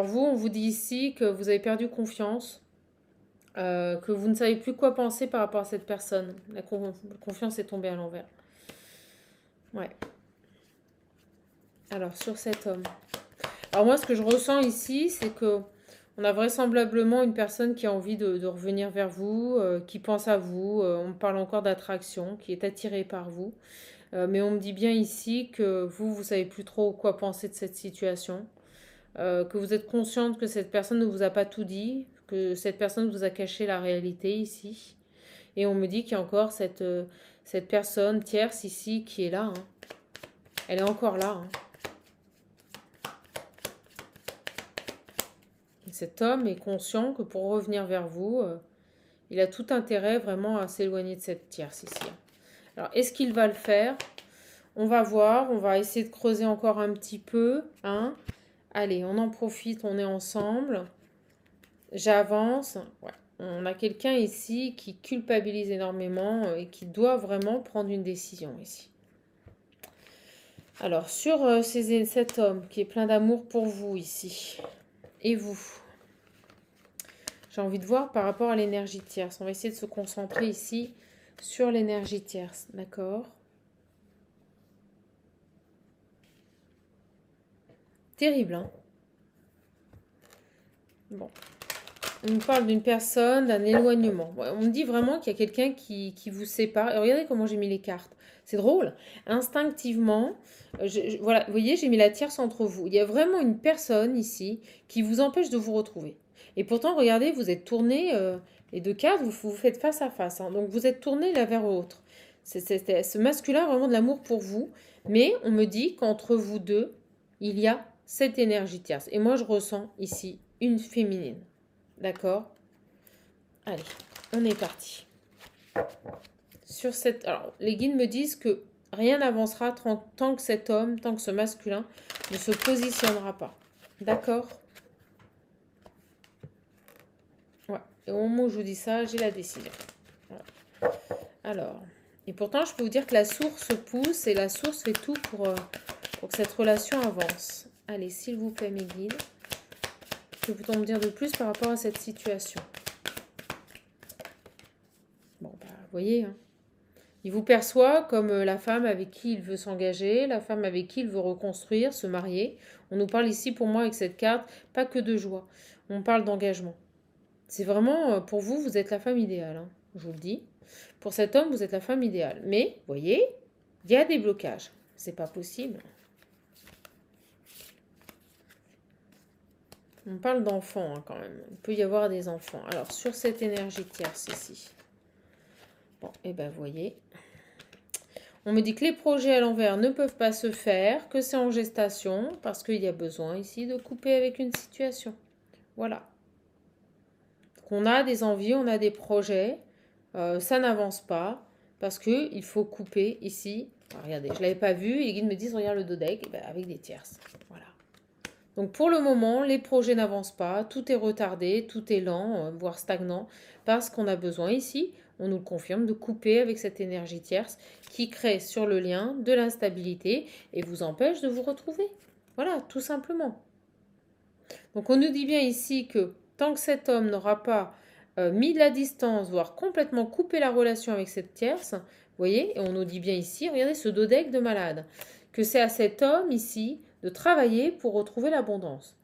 vous, on vous dit ici que vous avez perdu confiance, que vous ne savez plus quoi penser par rapport à cette personne. La confiance est tombée à l'envers. Ouais. Alors, sur cet homme. Alors moi, ce que je ressens ici, c'est que on a vraisemblablement une personne qui a envie de revenir vers vous, qui pense à vous. On parle encore d'attraction, qui est attirée par vous. Mais on me dit bien ici que vous savez plus trop quoi penser de cette situation. Que vous êtes consciente que cette personne ne vous a pas tout dit, que cette personne vous a caché la réalité ici. Et on me dit qu'il y a encore cette personne tierce ici qui est là, hein. Elle est encore là, hein. Cet homme est conscient que pour revenir vers vous, il a tout intérêt vraiment à s'éloigner de cette tierce ici. Alors, est-ce qu'il va le faire? On va voir, on va essayer de creuser encore un petit peu, hein. Allez, on en profite, on est ensemble. J'avance. Ouais. On a quelqu'un ici qui culpabilise énormément et qui doit vraiment prendre une décision ici. Alors, sur cet homme qui est plein d'amour pour vous ici, et vous, j'ai envie de voir par rapport à l'énergie tierce. On va essayer de se concentrer ici sur l'énergie tierce, d'accord? Terrible, hein? Bon. On me parle d'une personne, d'un éloignement. Ouais, on me dit vraiment qu'il y a quelqu'un qui vous sépare. Et regardez comment j'ai mis les cartes. C'est drôle. Instinctivement, voilà, vous voyez, j'ai mis la tierce entre vous. Il y a vraiment une personne ici qui vous empêche de vous retrouver. Et pourtant, regardez, vous êtes tournés, les deux cartes, vous faites face à face, hein. Donc vous êtes tournés l'un vers l'autre. Ce masculin a vraiment de l'amour pour vous. Mais on me dit qu'entre vous deux, il y a cette énergie tierce. Et moi, je ressens ici une féminine. D'accord? Allez, on est parti. Sur cette... Alors, les guides me disent que rien n'avancera tant que cet homme, tant que ce masculin ne se positionnera pas. D'accord? Ouais. Et au moment où je vous dis ça, j'ai la décision. Voilà. Alors, et pourtant, je peux vous dire que la source pousse et la source fait tout pour que cette relation avance. Allez, s'il vous plaît, mes guides. Que peut-on me dire de plus par rapport à cette situation? Bon, bah, vous voyez, hein. Il vous perçoit comme la femme avec qui il veut s'engager, la femme avec qui il veut reconstruire, se marier. On nous parle ici, pour moi, avec cette carte, pas que de joie. On parle d'engagement. C'est vraiment, pour vous, vous êtes la femme idéale, hein, je vous le dis. Pour cet homme, vous êtes la femme idéale. Mais, vous voyez, il y a des blocages. C'est pas possible. On parle d'enfants, hein, quand même. Il peut y avoir des enfants. Alors, sur cette énergie tierce ici. Bon, et ben, vous voyez. On me dit que les projets à l'envers ne peuvent pas se faire, que c'est en gestation, parce qu'il y a besoin ici de couper avec une situation. Voilà. On a des envies, on a des projets, ça n'avance pas, parce qu'il faut couper ici. Alors, regardez, je ne l'avais pas vu, et les guides me disent, regarde le dos deck, ben, avec des tierces. Voilà. Donc pour le moment, les projets n'avancent pas, tout est retardé, tout est lent, voire stagnant, parce qu'on a besoin ici, on nous le confirme, de couper avec cette énergie tierce qui crée sur le lien de l'instabilité et vous empêche de vous retrouver. Voilà, tout simplement. Donc on nous dit bien ici que tant que cet homme n'aura pas mis de la distance, voire complètement coupé la relation avec cette tierce, vous voyez, et on nous dit bien ici, regardez ce dos deck de malade, que c'est à cet homme ici de travailler pour retrouver l'abondance.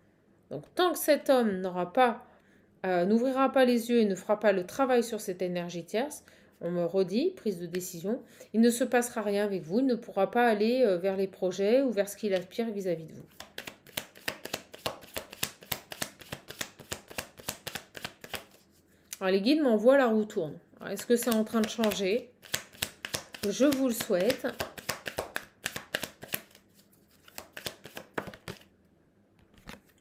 Donc tant que cet homme n'ouvrira pas les yeux et ne fera pas le travail sur cette énergie tierce, on me redit, prise de décision, il ne se passera rien avec vous, il ne pourra pas aller vers les projets ou vers ce qu'il aspire vis-à-vis de vous. Alors les guides m'envoient la roue tourne. Est-ce que c'est en train de changer? Je vous le souhaite.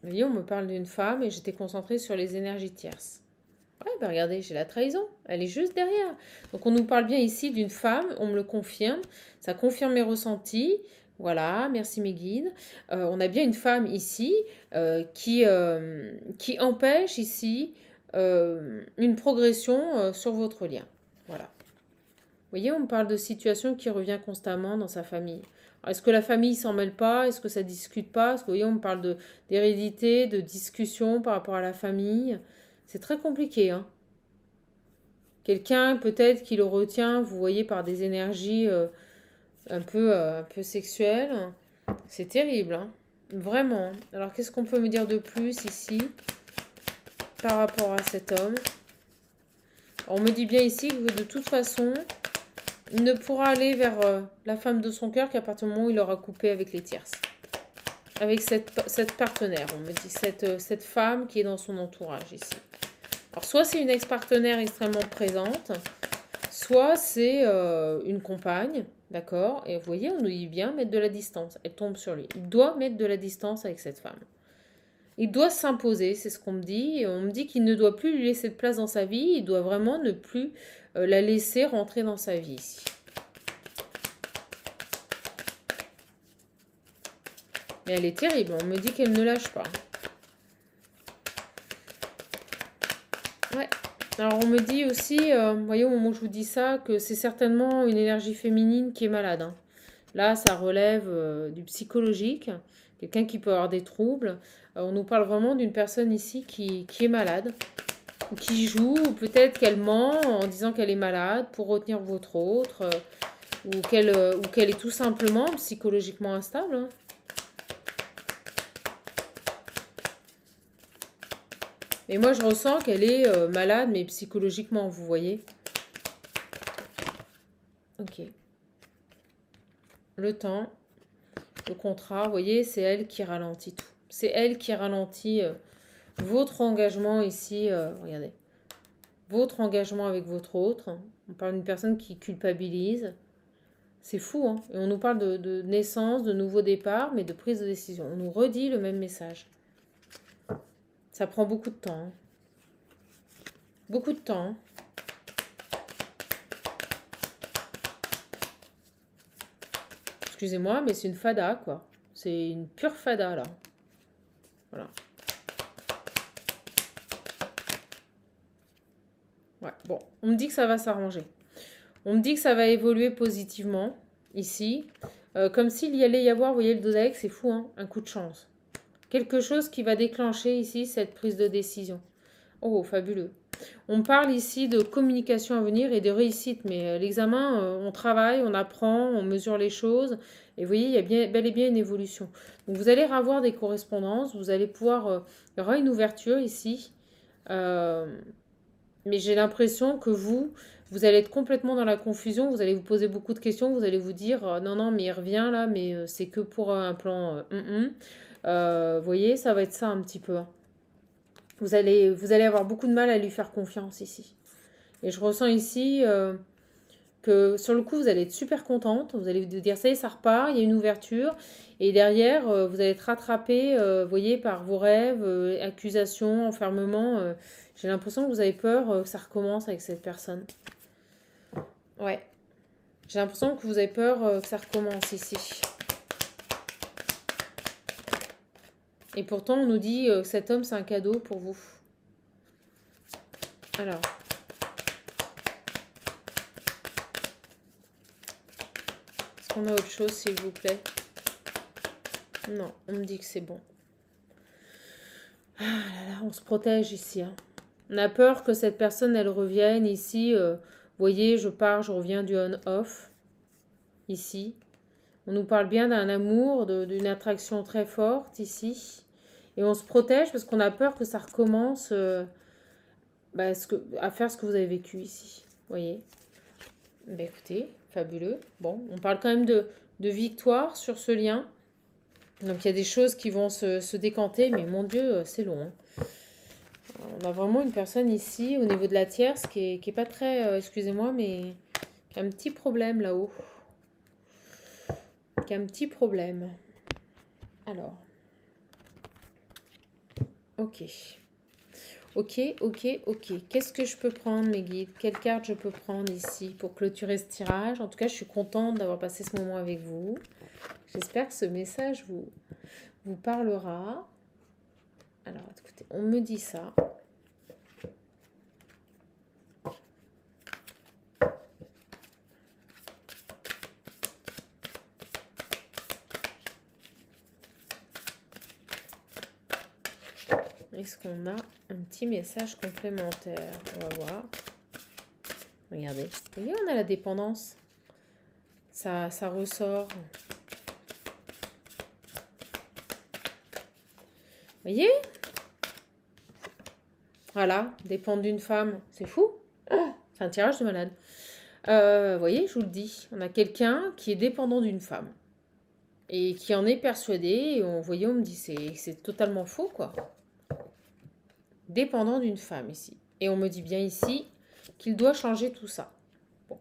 Vous voyez, on me parle d'une femme et j'étais concentrée sur les énergies tierces. Ouais, ben regardez, j'ai la trahison. Elle est juste derrière. Donc on nous parle bien ici d'une femme, on me le confirme. Ça confirme mes ressentis. Voilà, merci mes guides. On a bien une femme ici qui empêche ici une progression sur votre lien. Voilà. Vous voyez, on me parle de situation qui revient constamment dans sa famille. Est-ce que la famille s'en mêle pas? Est-ce que ça discute pas? Parce que vous voyez, on me parle d'hérédité, de discussion par rapport à la famille. C'est très compliqué, hein. Quelqu'un peut-être qui le retient, vous voyez, par des énergies un peu sexuelles. C'est terrible, hein. Vraiment. Alors, qu'est-ce qu'on peut me dire de plus ici par rapport à cet homme? On me dit bien ici que de toute façon, il ne pourra aller vers la femme de son cœur qu'à partir du moment où il aura coupé avec les tierces. Avec cette partenaire, on me dit, cette femme qui est dans son entourage ici. Alors, soit c'est une ex-partenaire extrêmement présente, soit c'est une compagne, d'accord? Et vous voyez, on nous dit bien mettre de la distance. Elle tombe sur lui. Il doit mettre de la distance avec cette femme. Il doit s'imposer, c'est ce qu'on me dit. Et on me dit qu'il ne doit plus lui laisser de place dans sa vie. Il doit vraiment ne plus la laisser rentrer dans sa vie ici. Mais elle est terrible. On me dit qu'elle ne lâche pas. Ouais. Alors on me dit aussi, vous voyez au moment où je vous dis ça, que c'est certainement une énergie féminine qui est malade, hein. Là, ça relève du psychologique, quelqu'un qui peut avoir des troubles. On nous parle vraiment d'une personne ici qui est malade, ou qui joue, ou peut-être qu'elle ment en disant qu'elle est malade pour retenir votre autre, ou qu'elle est tout simplement psychologiquement instable, hein. Mais moi, je ressens qu'elle est malade, mais psychologiquement, vous voyez. Ok. Le temps, le contrat, vous voyez, c'est elle qui ralentit tout. C'est elle qui ralentit votre engagement ici. Regardez. Votre engagement avec votre autre. On parle d'une personne qui culpabilise. C'est fou, hein. Et on nous parle de naissance, de nouveau départ, mais de prise de décision. On nous redit le même message. Ça prend beaucoup de temps, hein. Beaucoup de temps, hein. Excusez-moi, mais c'est une fada, quoi. C'est une pure fada, là. Voilà. Ouais, bon. On me dit que ça va s'arranger. On me dit que ça va évoluer positivement, ici. Comme s'il y allait y avoir, vous voyez, le dodex, c'est fou, hein, un coup de chance. Quelque chose qui va déclencher ici cette prise de décision. Oh, fabuleux. On parle ici de communication à venir et de réussite, mais l'examen, on travaille, on apprend, on mesure les choses, et vous voyez, il y a bien, bel et bien une évolution. Donc vous allez avoir des correspondances, vous allez pouvoir, il y aura une ouverture ici, euh, mais j'ai l'impression que vous allez être complètement dans la confusion, vous allez vous poser beaucoup de questions, vous allez vous dire, non, non, mais il revient là, mais c'est que pour un plan, vous voyez, ça va être ça un petit peu, hein. Vous allez avoir beaucoup de mal à lui faire confiance ici. Et je ressens ici que sur le coup, vous allez être super contente. Vous allez vous dire, ça y est, ça repart, il y a une ouverture. Et derrière, vous allez être rattrapé, vous voyez, par vos rêves, accusations, enfermement. J'ai l'impression que vous avez peur que ça recommence avec cette personne. Ouais. J'ai l'impression que vous avez peur que ça recommence ici. Et pourtant, on nous dit que cet homme, c'est un cadeau pour vous. Alors. Est-ce qu'on a autre chose, s'il vous plaît? Non, on me dit que c'est bon. Ah là là, on se protège ici, hein. On a peur que cette personne, elle revienne ici. Vous voyez, je pars, je reviens du on-off. Ici. On nous parle bien d'un amour, d'une attraction très forte ici. Et on se protège parce qu'on a peur que ça recommence à faire ce que vous avez vécu ici. Vous voyez. Ben écoutez, fabuleux. Bon, on parle quand même de victoire sur ce lien. Donc il y a des choses qui vont se décanter, mais mon Dieu, c'est long, hein. On a vraiment une personne ici, au niveau de la tierce, qui est pas très, excusez-moi, mais qui a un petit problème là-haut. Qui a un petit problème. Alors. Ok. Ok, ok, ok. Qu'est-ce que je peux prendre, mes guides? Quelle carte je peux prendre ici pour clôturer ce tirage? En tout cas, je suis contente d'avoir passé ce moment avec vous. J'espère que ce message vous parlera. Alors, écoutez, on me dit ça. Est-ce qu'on a un petit message complémentaire? On va voir. Regardez. Vous voyez, on a la dépendance. Ça ressort. Vous voyez? Voilà, dépendre d'une femme. C'est fou. C'est un tirage de malade. Vous voyez, je vous le dis. On a quelqu'un qui est dépendant d'une femme. Et qui en est persuadé. Et vous voyez, on me dit c'est totalement faux, quoi. Dépendant d'une femme ici. Et on me dit bien ici qu'il doit changer tout ça. Bon.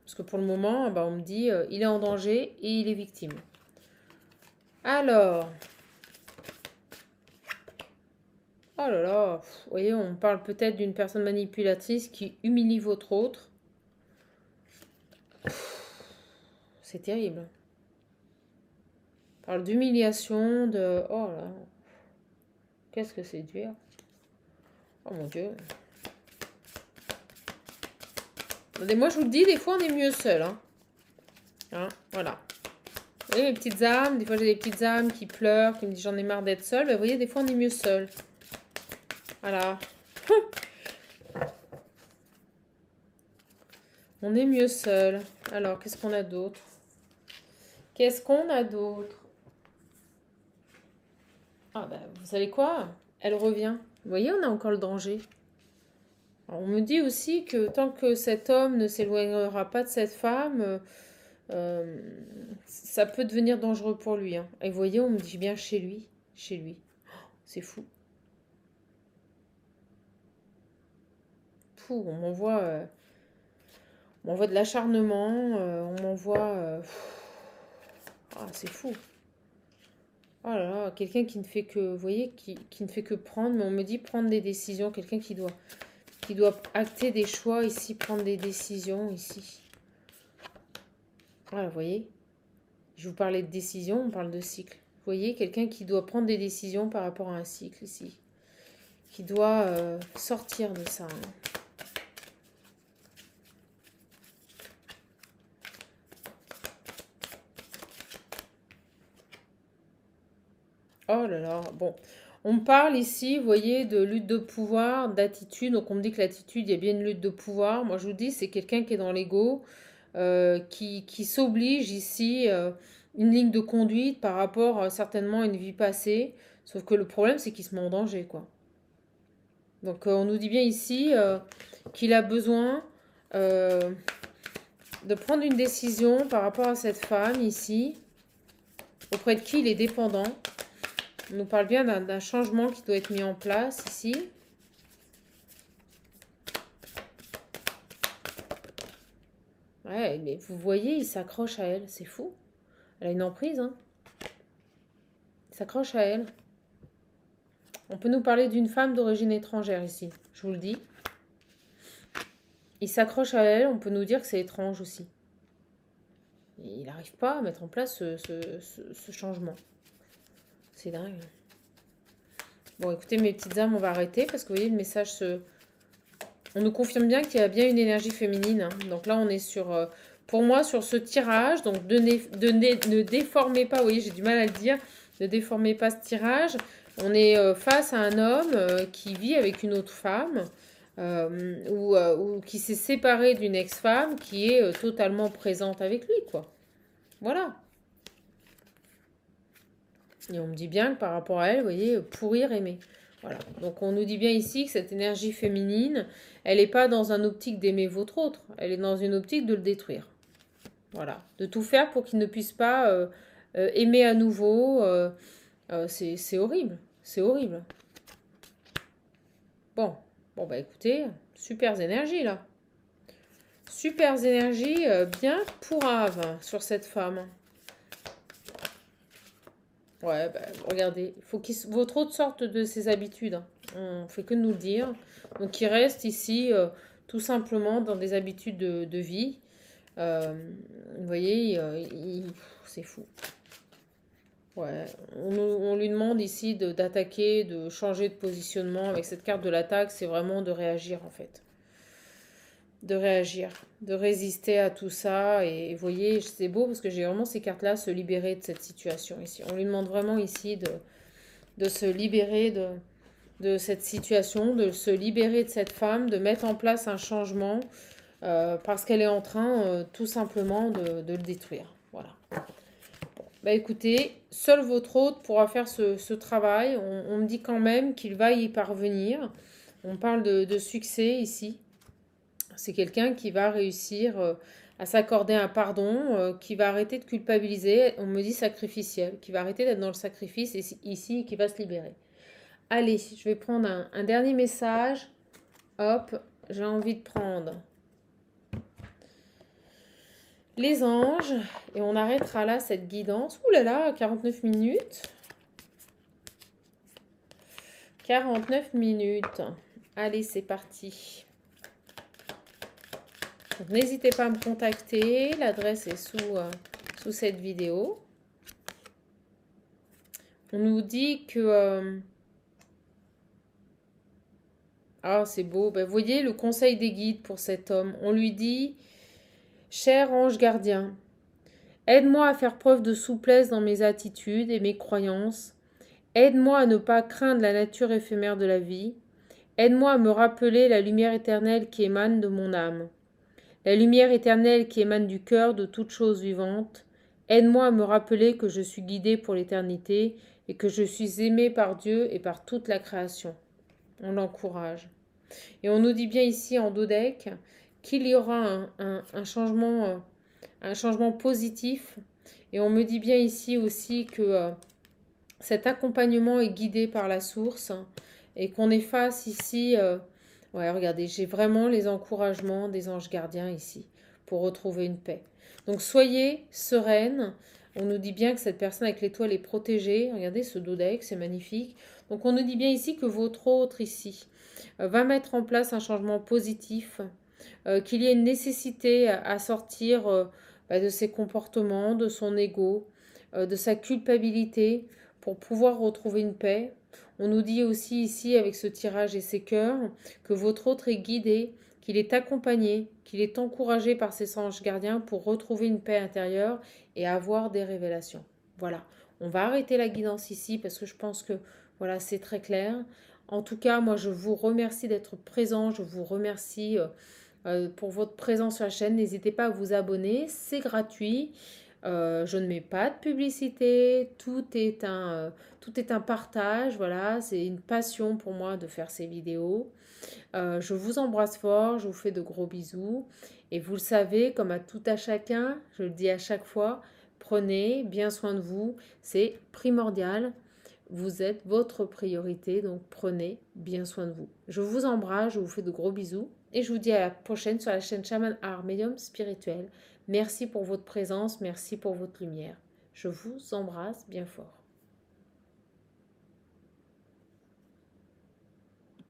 Parce que pour le moment, on me dit il est en danger et il est victime. Alors. Oh là là. Vous voyez, on parle peut-être d'une personne manipulatrice qui humilie votre autre. C'est terrible. On parle d'humiliation, de... Oh là. Qu'est-ce que c'est dur. Oh mon Dieu. Moi, je vous le dis, des fois, on est mieux seul. Hein, voilà. Vous voyez, mes petites âmes, des fois, j'ai des petites âmes qui pleurent, qui me disent j'en ai marre d'être seule. Vous voyez, des fois, on est mieux seul. Voilà. On est mieux seul. Alors, qu'est-ce qu'on a d'autre? Qu'est-ce qu'on a d'autre? Ah ben, vous savez quoi? Elle revient. Vous voyez, on a encore le danger. Alors, on me dit aussi que tant que cet homme ne s'éloignera pas de cette femme, euh, ça peut devenir dangereux pour lui, hein. Et vous voyez, on me dit bien chez lui. Chez lui. C'est fou. Fou, on m'envoie de l'acharnement, on m'envoie... Ah, c'est fou. Oh là là, quelqu'un qui ne fait que, vous voyez, qui ne fait que prendre, mais on me dit prendre des décisions, quelqu'un qui doit acter des choix ici, prendre des décisions ici. Voilà, vous voyez, je vous parlais de décision, on parle de cycle. Vous voyez, quelqu'un qui doit prendre des décisions par rapport à un cycle ici, qui doit sortir de ça, hein. Oh là là, bon. On me parle ici, vous voyez, de lutte de pouvoir, d'attitude. Donc on me dit que l'attitude, il y a bien une lutte de pouvoir. Moi je vous dis, c'est quelqu'un qui est dans l'ego, qui s'oblige ici une ligne de conduite par rapport certainement à une vie passée. Sauf que le problème, c'est qu'il se met en danger, quoi. Donc on nous dit bien ici qu'il a besoin euh, de prendre une décision par rapport à cette femme ici, auprès de qui il est dépendant. On nous parle bien d'un changement qui doit être mis en place ici. Ouais, mais vous voyez, il s'accroche à elle. C'est fou. Elle a une emprise, hein. Il s'accroche à elle. On peut nous parler d'une femme d'origine étrangère ici. Je vous le dis. Il s'accroche à elle. On peut nous dire que c'est étrange aussi. Il n'arrive pas à mettre en place ce changement. C'est dingue. Bon, écoutez, mes petites âmes, on va arrêter parce que vous voyez, le message se... On nous confirme bien qu'il y a bien une énergie féminine, hein. Donc là, on est sur... pour moi, sur ce tirage, donc ne déformez pas, vous voyez, j'ai du mal à le dire, ne déformez pas ce tirage. On est face à un homme qui vit avec une autre femme ou qui s'est séparé d'une ex-femme qui est totalement présente avec lui, quoi. Voilà. Et on me dit bien que par rapport à elle, vous voyez, pourrir, aimer. Voilà. Donc on nous dit bien ici que cette énergie féminine, elle n'est pas dans un optique d'aimer votre autre, elle est dans une optique de le détruire. Voilà. De tout faire pour qu'il ne puisse pas aimer à nouveau. C'est horrible. C'est horrible. Bon. Bon, bah écoutez, super énergie là. Super énergie bien pourrave sur cette femme. Ouais, bah, regardez, il faut que votre autre sorte de ses habitudes, hein. On fait que de nous le dire. Donc, il reste ici tout simplement dans des habitudes de vie. Euh, vous voyez, c'est fou. Ouais, on lui demande ici d'attaquer, de changer de positionnement. Avec cette carte de l'attaque, c'est vraiment de réagir en fait. De réagir, de résister à tout ça. Et vous voyez, c'est beau parce que j'ai vraiment ces cartes-là, se libérer de cette situation ici. On lui demande vraiment ici de se libérer de cette situation, de se libérer de cette femme, de mettre en place un changement parce qu'elle est en train tout simplement de le détruire. Voilà. Bah écoutez, seul votre hôte pourra faire ce travail. On me dit quand même qu'il va y parvenir. On parle de succès ici. C'est quelqu'un qui va réussir à s'accorder un pardon, qui va arrêter de culpabiliser. On me dit sacrificiel, qui va arrêter d'être dans le sacrifice ici et qui va se libérer. Allez, je vais prendre un dernier message. Hop, j'ai envie de prendre les anges. Et on arrêtera là cette guidance. Ouh là là, 49 minutes. 49 minutes. Allez, c'est parti. Donc, n'hésitez pas à me contacter. L'adresse est sous cette vidéo. On nous dit que... Ah, c'est beau. Ben, vous voyez le conseil des guides pour cet homme. On lui dit, cher ange gardien, aide-moi à faire preuve de souplesse dans mes attitudes et mes croyances. Aide-moi à ne pas craindre la nature éphémère de la vie. Aide-moi à me rappeler la lumière éternelle qui émane de mon âme. La lumière éternelle qui émane du cœur de toute chose vivante. Aide-moi à me rappeler que je suis guidée pour l'éternité et que je suis aimée par Dieu et par toute la création. On l'encourage. Et on nous dit bien ici en Dodec qu'il y aura un changement positif. Et on me dit bien ici aussi que cet accompagnement est guidé par la source et qu'on est face ici. Ouais, regardez, j'ai vraiment les encouragements des anges gardiens ici pour retrouver une paix. Donc soyez sereine. On nous dit bien que cette personne avec l'étoile est protégée. Regardez ce dodec, c'est magnifique. Donc on nous dit bien ici que votre autre ici va mettre en place un changement positif, qu'il y ait une nécessité à sortir de ses comportements, de son ego, de sa culpabilité pour pouvoir retrouver une paix. On nous dit aussi ici avec ce tirage et ses cœurs que votre autre est guidé, qu'il est accompagné, qu'il est encouragé par ses anges gardiens pour retrouver une paix intérieure et avoir des révélations. Voilà, on va arrêter la guidance ici parce que je pense que voilà, c'est très clair. En tout cas, moi je vous remercie d'être présent, je vous remercie pour votre présence sur la chaîne. N'hésitez pas à vous abonner, c'est gratuit. Je ne mets pas de publicité, tout est un partage, voilà, c'est une passion pour moi de faire ces vidéos. Je vous embrasse fort, je vous fais de gros bisous. Et vous le savez, comme à tout à chacun, je le dis à chaque fois, prenez bien soin de vous, c'est primordial. Vous êtes votre priorité, donc prenez bien soin de vous. Je vous embrasse, je vous fais de gros bisous et je vous dis à la prochaine sur la chaîne Shaman Art Medium Spirituel. Merci pour votre présence, merci pour votre lumière. Je vous embrasse bien fort.